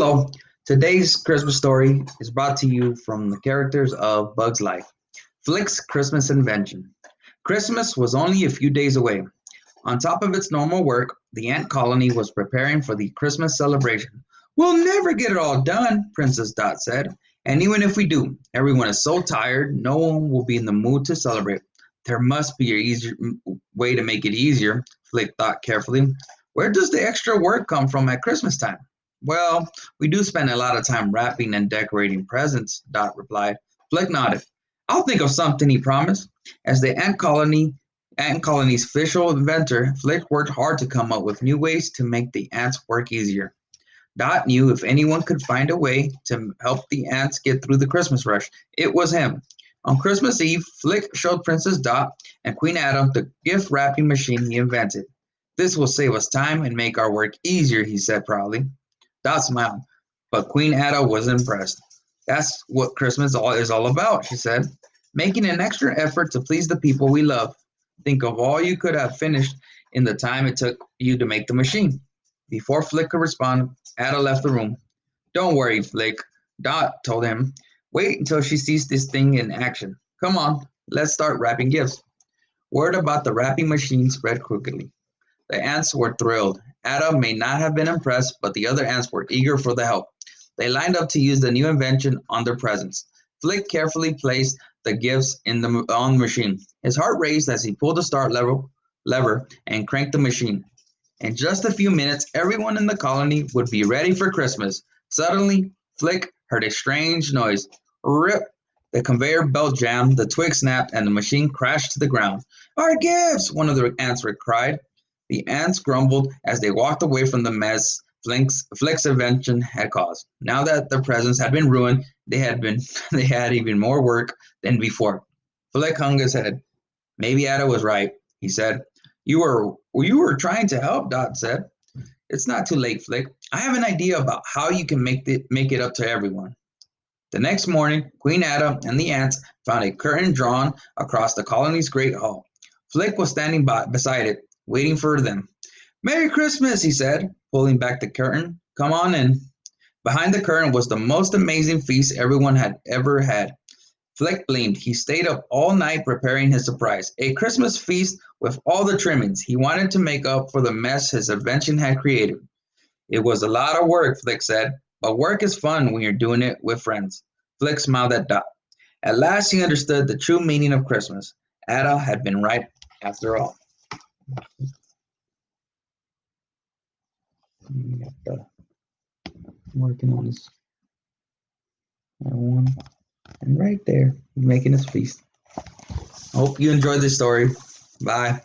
Hello. Today's Christmas story is brought to you from the characters of Bug's Life. Flick's Christmas Invention. Christmas was only a few days away. On top of its normal work, the ant colony was preparing for the Christmas celebration. We'll never get it all done, Princess Dot said. And even if we do, everyone is so tired, no one will be in the mood to celebrate. There must be an easier way to make it easier, Flick thought carefully. Where does the extra work come from at Christmas time? Well, we do spend a lot of time wrapping and decorating presents, Dot replied. Flick nodded. I'll think of something, he promised. As the ant colony's official inventor, Flick worked hard to come up with new ways to make the ants work easier. Dot knew if anyone could find a way to help the ants get through the Christmas rush, it was him. On Christmas Eve, Flick showed Princess Dot and Queen Adam the gift wrapping machine he invented. This will save us time and make our work easier, he said proudly. Dot smiled, but Queen Ada was impressed. That's what is all about, she said. Making an extra effort to please the people we love. Think of all you could have finished in the time it took you to make the machine. Before Flick could respond, Ada left the room. Don't worry, Flick, Dot told him. Wait until she sees this thing in action. Come on, let's start wrapping gifts. Word about the wrapping machine spread quickly. The ants were thrilled. Ada may not have been impressed, but the other ants were eager for the help. They lined up to use the new invention on their presents. Flick carefully placed the gifts on the machine. His heart raced as he pulled the lever and cranked the machine. In just a few minutes, everyone in the colony would be ready for Christmas. Suddenly, Flick heard a strange noise. Rip! The conveyor belt jammed, the twig snapped, and the machine crashed to the ground. Our gifts! One of the ants cried. The ants grumbled as they walked away from the mess Flick's invention had caused. Now that their presents had been ruined, they had even more work than before. Flick hung his head. Maybe Ada was right, he said. You were trying to help, Dot said. It's not too late, Flick. I have an idea about how you can make it up to everyone. The next morning, Queen Ada and the ants found a curtain drawn across the colony's great hall. Flick was standing beside it, waiting for them. Merry Christmas, he said, pulling back the curtain. Come on in. Behind the curtain was the most amazing feast everyone had ever had. Flick beamed. He stayed up all night preparing his surprise, a Christmas feast with all the trimmings. He wanted to make up for the mess his invention had created. It was a lot of work, Flick said, but work is fun when you're doing it with friends. Flick smiled at Dot. At last he understood the true meaning of Christmas. Ada had been right after all. Working on his one, and right there, he's making his feast. Hope you enjoyed this story. Bye.